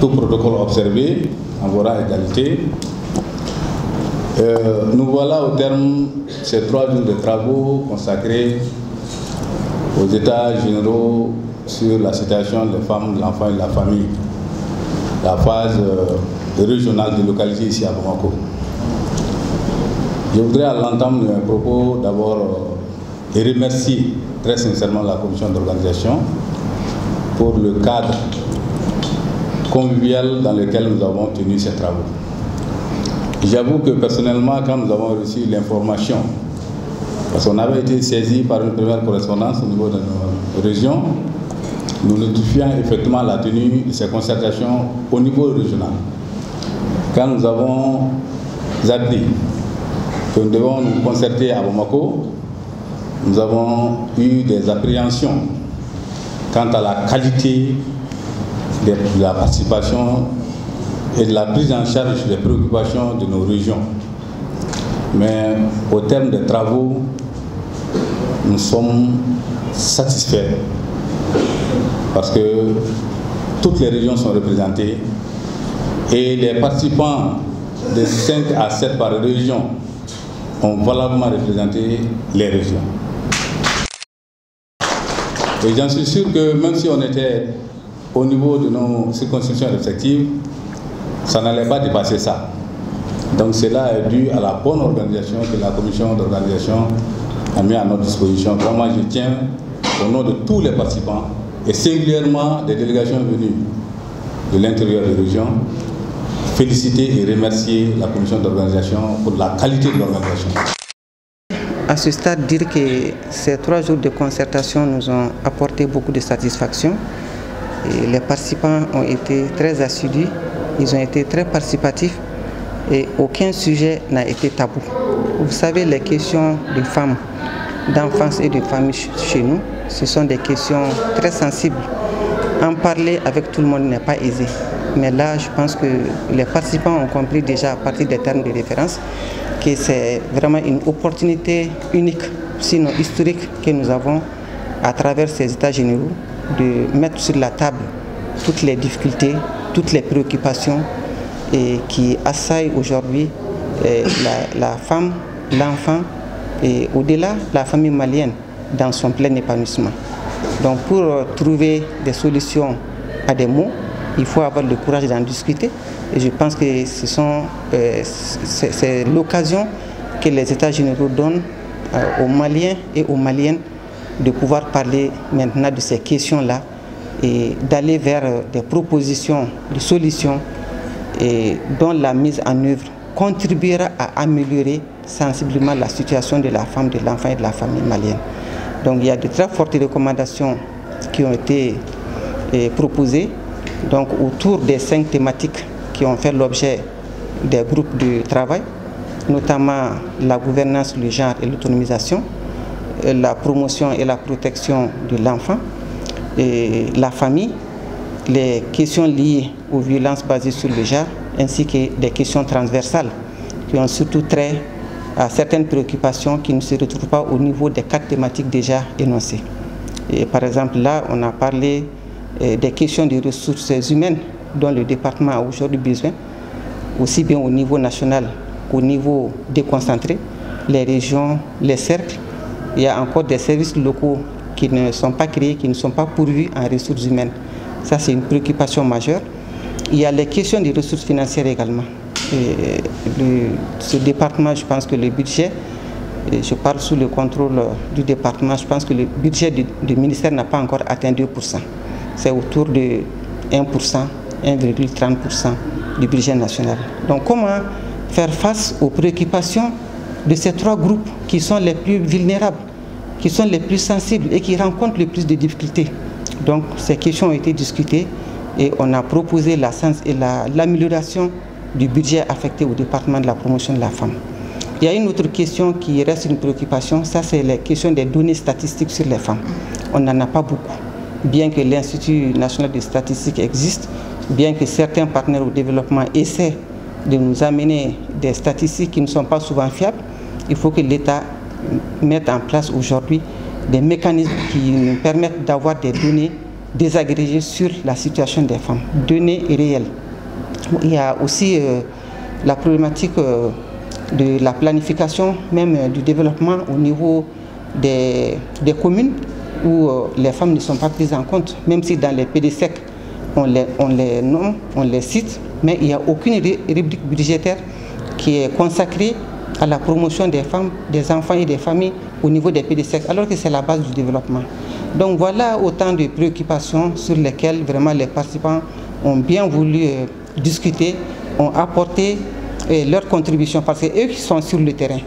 tout protocole observé, en voilà égalité. Nous voilà au terme de ces 3 jours de travaux consacrés aux états généraux sur la situation des femmes, de l'enfant et de la famille, la phase régionale délocalisée ici à Bamako. Je voudrais à l'entame de mes propos d'abord remercier très sincèrement la commission d'organisation pour le cadre convivial dans lequel nous avons tenu ces travaux. J'avoue que personnellement, quand nous avons reçu l'information, parce qu'on avait été saisi par une première correspondance au niveau de nos régions, nous notifiant effectivement la tenue de ces concertations au niveau régional. Quand nous avons appris que nous devons nous concerter à Bamako, nous avons eu des appréhensions quant à la qualité de la participation et de la prise en charge des préoccupations de nos régions. Mais au terme des travaux, nous sommes satisfaits parce que toutes les régions sont représentées et les participants de 5 à 7 par région ont valablement représenté les régions. Et j'en suis sûr que même si on était au niveau de nos circonscriptions respectives, ça n'allait pas dépasser ça. Donc cela est dû à la bonne organisation que la commission d'organisation a mis à notre disposition. Vraiment, je tiens au nom de tous les participants et singulièrement des délégations venues de l'intérieur des régions, féliciter et remercier la commission d'organisation pour la qualité de l'organisation. À ce stade, dire que ces 3 jours de concertation nous ont apporté beaucoup de satisfaction. Et les participants ont été très assidus, ils ont été très participatifs et aucun sujet n'a été tabou. Vous savez, les questions de femmes, d'enfance et de famille chez nous, ce sont des questions très sensibles. En parler avec tout le monde n'est pas aisé. Mais là, je pense que les participants ont compris déjà à partir des termes de référence que c'est vraiment une opportunité unique, sinon historique, que nous avons à travers ces états généraux de mettre sur la table toutes les difficultés, toutes les préoccupations qui assaillent aujourd'hui la femme, l'enfant et au-delà la famille malienne dans son plein épanouissement. Donc pour trouver des solutions à des maux, il faut avoir le courage d'en discuter et je pense que c'est l'occasion que les états généraux donnent aux Maliens et aux Maliennes de pouvoir parler maintenant de ces questions-là et d'aller vers des propositions, des solutions et dont la mise en œuvre contribuera à améliorer sensiblement la situation de la femme, de l'enfant et de la famille malienne. Donc il y a de très fortes recommandations qui ont été proposées donc, autour des 5 thématiques qui ont fait l'objet des groupes de travail, notamment la gouvernance, le genre et l'autonomisation, la promotion et la protection de l'enfant, la famille, les questions liées aux violences basées sur le genre, ainsi que des questions transversales qui ont surtout trait à certaines préoccupations qui ne se retrouvent pas au niveau des 4 thématiques déjà énoncées. Et par exemple, là, on a parlé des questions de ressources humaines dont le département a aujourd'hui besoin, aussi bien au niveau national qu'au niveau déconcentré, les régions, les cercles. Il y a encore des services locaux qui ne sont pas créés, qui ne sont pas pourvus en ressources humaines. Ça, c'est une préoccupation majeure. Il y a les questions des ressources financières également. Ce département, je pense que le budget, et je parle sous le contrôle du département, je pense que le budget du ministère n'a pas encore atteint 2%. C'est autour de 1%, 1,30% du budget national. Donc comment faire face aux préoccupations de ces 3 groupes qui sont les plus vulnérables, qui sont les plus sensibles et qui rencontrent le plus de difficultés. Donc ces questions ont été discutées et on a proposé l'amélioration du budget affecté au département de la promotion de la femme. Il y a une autre question qui reste une préoccupation, ça c'est la question des données statistiques sur les femmes. On n'en a pas beaucoup. Bien que l'Institut national de statistique existe, bien que certains partenaires au développement essaient de nous amener des statistiques qui ne sont pas souvent fiables, il faut que l'État mette en place aujourd'hui des mécanismes qui nous permettent d'avoir des données désagrégées sur la situation des femmes, données et réelles. Il y a aussi la problématique de la planification, même du développement au niveau des communes où les femmes ne sont pas prises en compte, même si dans les PDSEC, on les nomme, on les cite, mais il n'y a aucune rubrique budgétaire qui est consacrée à la promotion des femmes, des enfants et des familles au niveau des PDSEC, alors que c'est la base du développement. Donc voilà autant de préoccupations sur lesquelles vraiment les participants ont bien voulu discuter, ont apporté leur contribution, parce que eux qui sont sur le terrain.